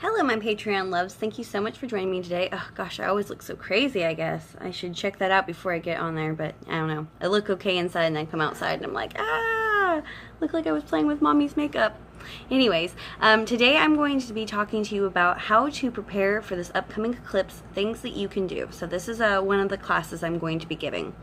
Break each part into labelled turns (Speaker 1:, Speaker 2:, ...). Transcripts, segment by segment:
Speaker 1: Hello, my Patreon loves. Thank you so much for joining me today. Oh gosh, I always look so crazy, I guess. I should check that out before I get on there, but I don't know. I look okay inside and I come outside and I'm like, look like I was playing with mommy's makeup. Anyways, today I'm going to be talking to you about how to prepare for this upcoming eclipse, things that you can do. So this is one of the classes I'm going to be giving.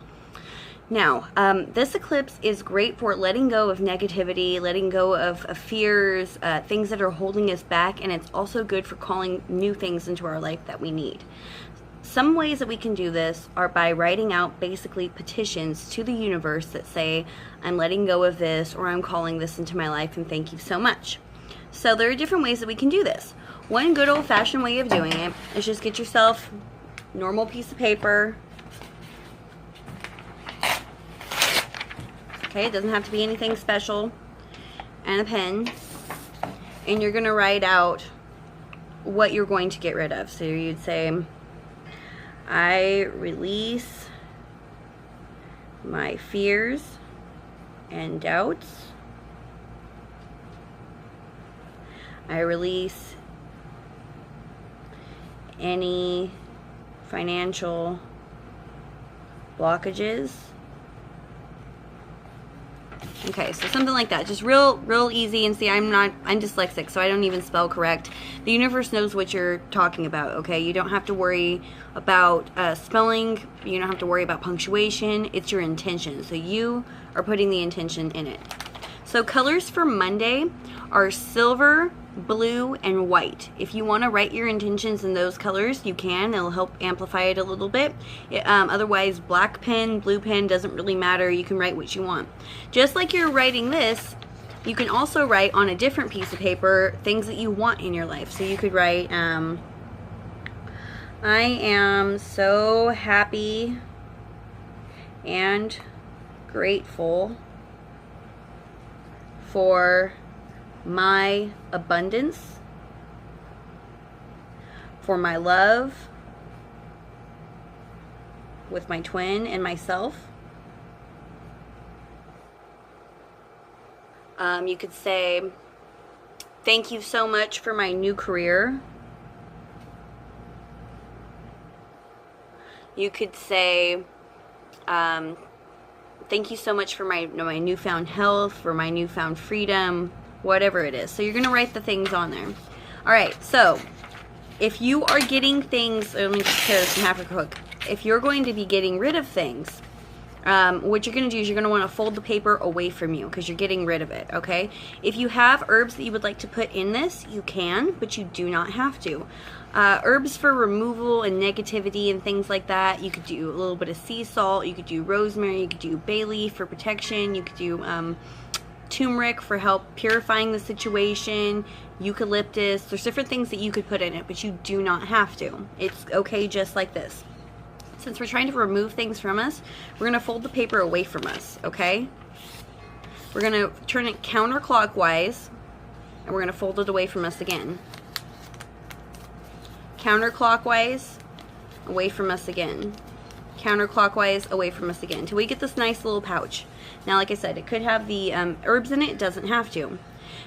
Speaker 1: Now, this eclipse is great for letting go of negativity, letting go of fears, things that are holding us back, and it's also good for calling new things into our life that we need. Some ways that we can do this are by writing out basically petitions to the universe that say, I'm letting go of this, or I'm calling this into my life, and thank you so much. So there are different ways that we can do this. One good old-fashioned way of doing it is just get yourself a normal piece of paper. Okay, it doesn't have to be anything special, and a pen, and you're going to write out what you're going to get rid of. So you'd say, I release my fears and doubts. I release any financial blockages. Okay, so something like that, just real easy. And see, I'm dyslexic, so I don't even spell correct. The universe knows what you're talking about, okay? You don't have to worry about spelling. You don't have to worry about punctuation. It's your intention. So you are putting the intention in it. So colors for Monday are silver, blue, and white. If you want to write your intentions in those colors, you can. It'll help amplify it a little bit. Otherwise, black pen, blue pen, doesn't really matter. You can write what you want. Just like you're writing this, you can also write on a different piece of paper things that you want in your life. So you could write, I am so happy and grateful for my abundance, for my love with my twin and myself. You could say, thank you so much for my new career. You could say, thank you so much for my newfound health, for my newfound freedom, whatever it is. So you're going to write the things on there. Alright, so if you are getting things, let me just tear this in half real quick. If you're going to be getting rid of things, what you're going to do is you're going to want to fold the paper away from you because you're getting rid of it, okay? If you have herbs that you would like to put in this, you can, but you do not have to. Herbs for removal and negativity and things like that, you could do a little bit of sea salt, you could do rosemary, you could do bay leaf for protection, you could do turmeric for help purifying the situation, eucalyptus. There's different things that you could put in it, but you do not have to. It's okay just like this. Since we're trying to remove things from us, we're going to fold the paper away from us, okay? We're going to turn it counterclockwise, and we're going to fold it away from us again. Counterclockwise, away from us again. Counterclockwise, away from us again, till we get this nice little pouch. Now, like I said, it could have the herbs in it. It doesn't have to.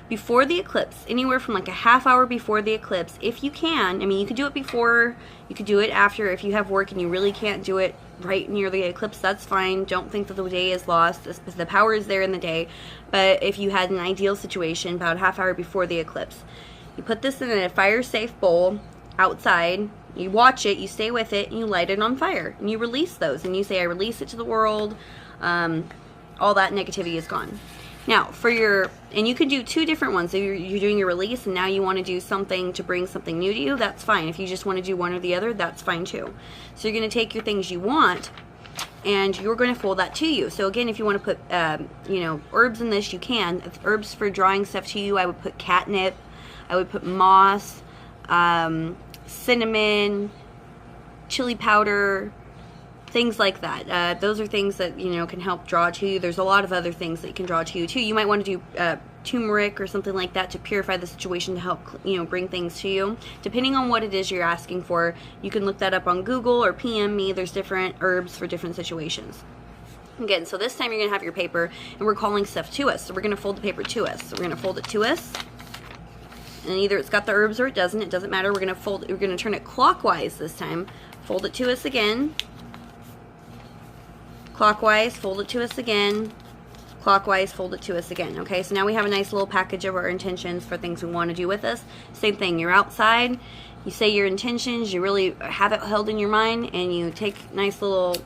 Speaker 1: Before the eclipse, anywhere from like a half hour before the eclipse, if you can, I mean, you could do it before, you could do it after. If you have work and you really can't do it right near the eclipse, that's fine. Don't think that the day is lost. The power is there in the day. But if you had an ideal situation, about a half hour before the eclipse, you put this in a fire-safe bowl outside. You watch it, you stay with it, and you light it on fire. And you release those. And you say, I release it to the world. All that negativity is gone. Now, and you can do two different ones. So you're doing your release, and now you want to do something to bring something new to you, that's fine. If you just want to do one or the other, that's fine too. So you're going to take your things you want, and you're going to fold that to you. So again, if you want to put, herbs in this, you can. If herbs for drawing stuff to you, I would put catnip, I would put moss, cinnamon, chili powder, things like that. Those are things that, can help draw to you. There's a lot of other things that you can draw to you, too. You might want to do turmeric or something like that to purify the situation, to help, bring things to you. Depending on what it is you're asking for, you can look that up on Google or PM me. There's different herbs for different situations. Again, so this time you're going to have your paper, and we're calling stuff to us. So we're going to fold the paper to us. So we're going to fold it to us. And either it's got the herbs or it doesn't. It doesn't matter. We're going to turn it clockwise this time. Fold it to us again. Clockwise, fold it to us again. Clockwise, fold it to us again. Okay, so now we have a nice little package of our intentions for things we want to do with us. Same thing, you're outside, you say your intentions, you really have it held in your mind, and you take nice little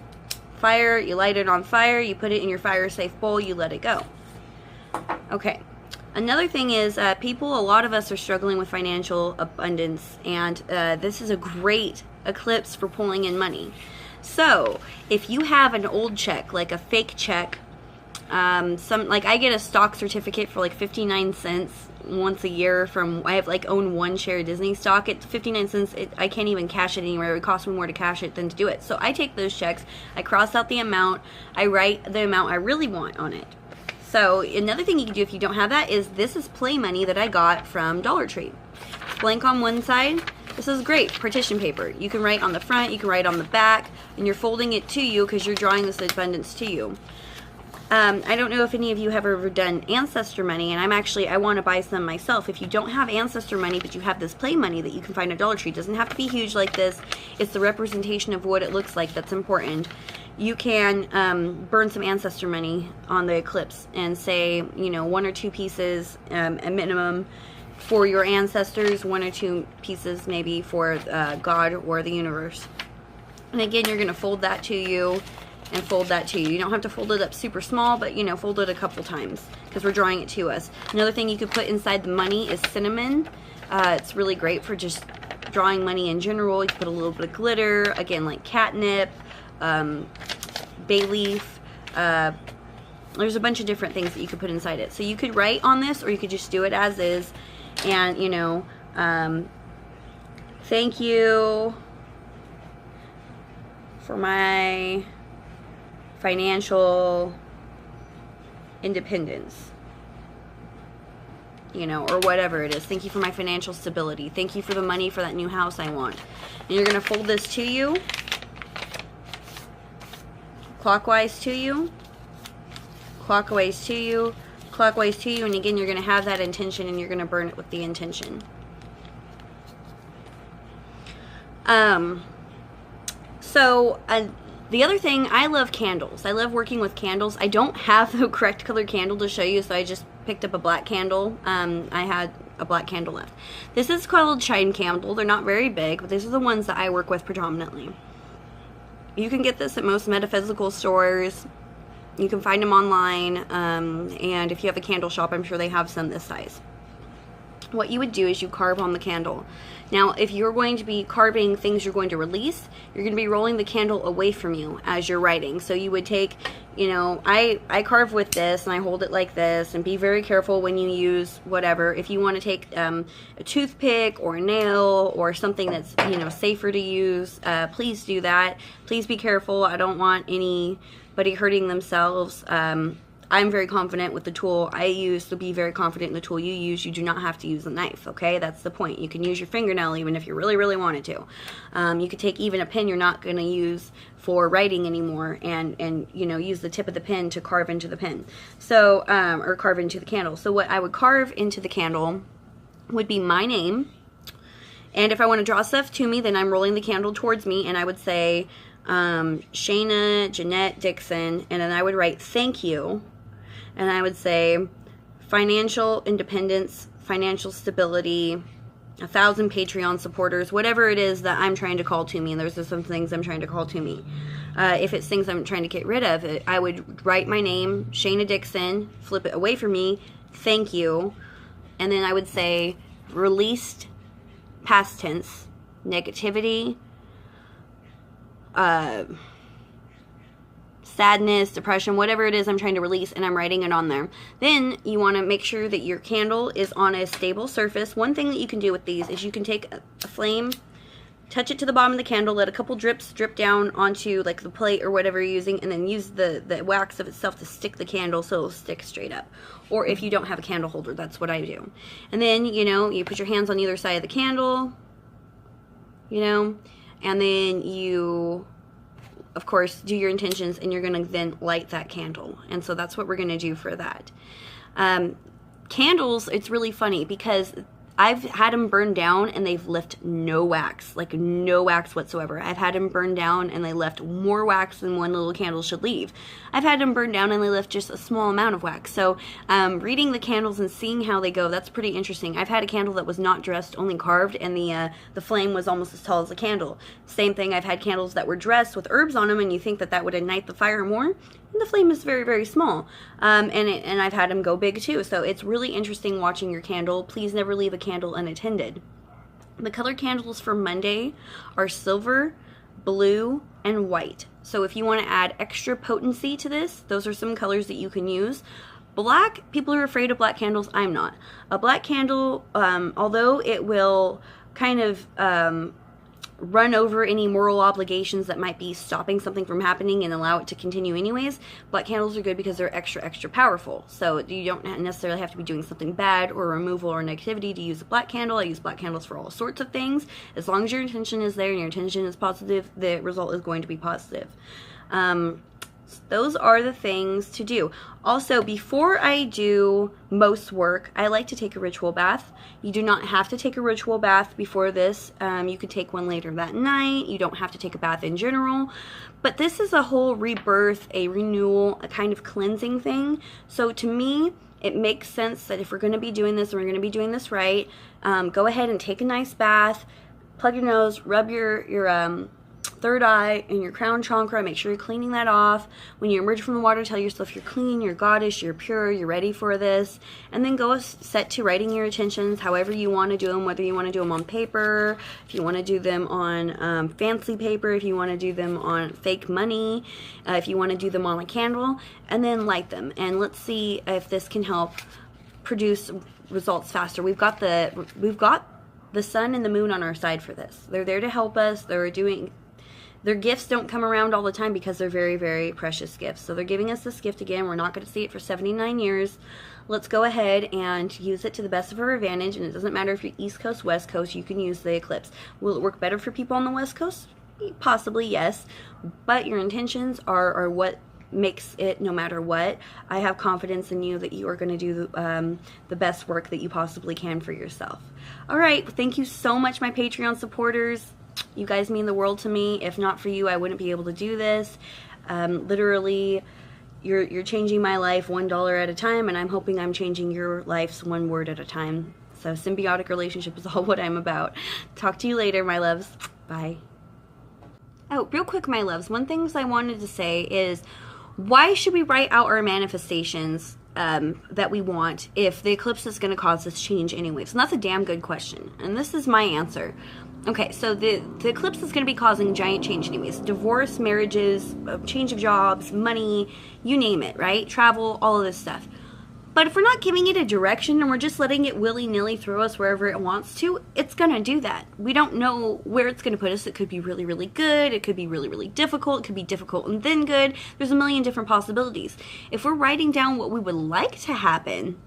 Speaker 1: fire, you light it on fire, you put it in your fire safe bowl, you let it go. Okay, another thing is a lot of us are struggling with financial abundance, and this is a great eclipse for pulling in money. So if you have an old check, like a fake check, like I get a stock certificate for like 59 cents once a year I own one share of Disney stock. It's 59 cents. I can't even cash it anywhere. It would cost me more to cash it than to do it. So I take those checks, I cross out the amount, I write the amount I really want on it. So another thing you can do if you don't have that is, this is play money that I got from Dollar Tree. It's blank on one side. This is great partition paper. You can write on the front, you can write on the back, and you're folding it to you because you're drawing this abundance to you. I don't know if any of you have ever done ancestor money, and I want to buy some myself. If you don't have ancestor money, but you have this play money that you can find at Dollar Tree, it doesn't have to be huge like this. It's the representation of what it looks like that's important. You can burn some ancestor money on the eclipse and say, 1 or 2 pieces, a minimum, for your ancestors, 1 or 2 pieces maybe for God or the universe. And again, you're going to fold that to you and fold that to you. You don't have to fold it up super small, but fold it a couple times because we're drawing it to us. Another thing you could put inside the money is cinnamon. It's really great for just drawing money in general. You can put a little bit of glitter, again, like catnip, bay leaf. There's a bunch of different things that you could put inside it. So you could write on this, or you could just do it as is. And, thank you for my financial independence, or whatever it is. Thank you for my financial stability. Thank you for the money for that new house I want. And you're going to fold this to you, clockwise to you, clockwise to you, clockwise to you, and again, you're going to have that intention and you're going to burn it with the intention. The other thing, I love candles. I love working with candles. I don't have the correct color candle to show you, so I just picked up a black candle. I had a black candle left. This is called chime candle. They're not very big, but these are the ones that I work with predominantly. You can get this at most metaphysical stores. You can find them online, and if you have a candle shop, I'm sure they have some this size. What you would do is you carve on the candle. Now, if you're going to be carving things you're going to release, you're going to be rolling the candle away from you as you're writing. So you would take, I carve with this and I hold it like this, and be very careful when you use whatever. If you want to take a toothpick or a nail or something that's, safer to use, please do that. Please be careful. I don't want anybody hurting themselves. I'm very confident with the tool I use, so be very confident in the tool you use. You do not have to use a knife, okay? That's the point. You can use your fingernail even if you really, really wanted to. You could take even a pen you're not going to use for writing anymore and use the tip of the pen to carve into the pen. So, or carve into the candle. So what I would carve into the candle would be my name. And if I want to draw stuff to me, then I'm rolling the candle towards me, and I would say Shaenna Jeanette Dixon, and then I would write thank you. And I would say financial independence, financial stability, 1,000 Patreon supporters, whatever it is that I'm trying to call to me. And there's just some things I'm trying to call to me. If it's things I'm trying to get rid of, I would write my name, Shaenna Dixon, flip it away from me, thank you. And then I would say released, past tense, negativity, sadness, depression, whatever it is I'm trying to release, and I'm writing it on there. Then you want to make sure that your candle is on a stable surface. One thing that you can do with these is you can take a flame, touch it to the bottom of the candle, let a couple drips drip down onto like the plate or whatever you're using, and then use the wax of itself to stick the candle so it'll stick straight up. Or if you don't have a candle holder, that's what I do. And then, you put your hands on either side of the candle, and then you, of course, do your intentions, and you're going to then light that candle. And so that's what we're going to do for that. Candles, it's really funny because I've had them burn down and they've left no wax, like no wax whatsoever. I've had them burn down and they left more wax than one little candle should leave. I've had them burn down and they left just a small amount of wax. So reading the candles and seeing how they go, that's pretty interesting. I've had a candle that was not dressed, only carved, and the flame was almost as tall as a candle. Same thing, I've had candles that were dressed with herbs on them, and you think that that would ignite the fire more, and the flame is very, very small. And I've had them go big too. So it's really interesting watching your candle. Please never leave a candle unattended. The color candles for Monday are silver, blue, and white. So if you want to add extra potency to this, those are some colors that you can use. Black, people are afraid of black candles. I'm not. A black candle, although it will kind of run over any moral obligations that might be stopping something from happening and allow it to continue anyways, black candles are good because they're extra powerful. So you don't necessarily have to be doing something bad or removal or negativity to use a black candle. I use black candles for all sorts of things. As long as your intention is there and your intention is positive, the result is going to be positive. Those are the things to do. Also, before I do most work, I like to take a ritual bath. You do not have to take a ritual bath before this. You could take one later that night. You don't have to take a bath in general. But this is a whole rebirth, a renewal, a kind of cleansing thing. So to me, it makes sense that if we're going to be doing this and we're going to be doing this right, go ahead and take a nice bath, plug your nose, rub your third eye and your crown chakra. Make sure you're cleaning that off. When you emerge from the water, tell yourself you're clean, you're goddess, you're pure, you're ready for this. And then go set to writing your intentions however you want to do them, whether you want to do them on paper, if you want to do them on fancy paper, if you want to do them on fake money, if you want to do them on a candle, and then light them. And let's see if this can help produce results faster. We've got the sun and the moon on our side for this. They're there to help us. Their gifts don't come around all the time because they're very, very precious gifts. So they're giving us this gift again. We're not going to see it for 79 years. Let's go ahead and use it to the best of our advantage. And it doesn't matter if you're East Coast, West Coast, you can use the eclipse. Will it work better for people on the West Coast? Possibly, yes. But your intentions are what makes it no matter what. I have confidence in you that you are going to do the best work that you possibly can for yourself. All right. Thank you so much, my Patreon supporters. You guys mean the world to me. If not for you, I wouldn't be able to do this. Literally, you're changing my life $1 at a time, and I'm hoping I'm changing your lives one word at a time. So symbiotic relationship is all what I'm about. Talk to you later, my loves. Bye. Oh, real quick, my loves. One thing I wanted to say is, why should we write out our manifestations that we want if the eclipse is going to cause this change anyways? And that's a damn good question. And this is my answer. Okay, so the eclipse is going to be causing giant change anyways. Divorce, marriages, change of jobs, money, you name it, right? Travel, all of this stuff. But if we're not giving it a direction and we're just letting it willy-nilly throw us wherever it wants to, it's going to do that. We don't know where it's going to put us. It could be really, really good. It could be really, really difficult. It could be difficult and then good. There's a million different possibilities. If we're writing down what we would like to happen,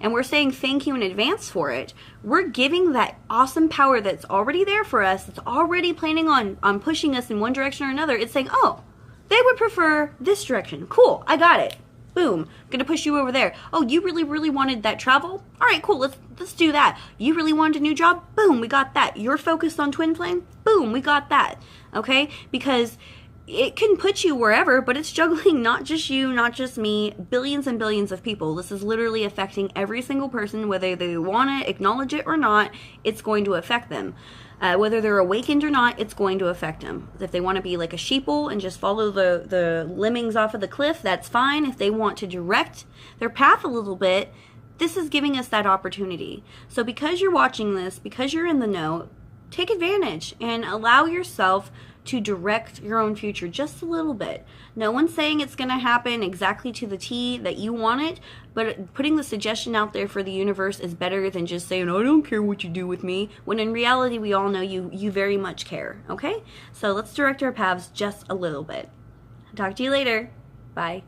Speaker 1: and we're saying thank you in advance for it, we're giving that awesome power that's already there for us, that's already planning on pushing us in one direction or another. It's saying, oh, they would prefer this direction. Cool, I got it. Boom, I'm gonna push you over there. Oh, you really, really wanted that travel? All right, cool, let's do that. You really wanted a new job? Boom, we got that. You're focused on twin flame? Boom, we got that, okay? Because it can put you wherever, but it's juggling not just you, not just me, billions and billions of people. This is literally affecting every single person, whether they want to acknowledge it or not, it's going to affect them. Whether they're awakened or not, it's going to affect them. If they want to be like a sheeple and just follow the lemmings off of the cliff, that's fine. If they want to direct their path a little bit, this is giving us that opportunity. So because you're watching this, because you're in the know, take advantage and allow yourself to direct your own future just a little bit. No one's saying it's going to happen exactly to the T that you want it, but putting the suggestion out there for the universe is better than just saying, I don't care what you do with me, when in reality we all know you very much care, okay? So let's direct our paths just a little bit. Talk to you later. Bye.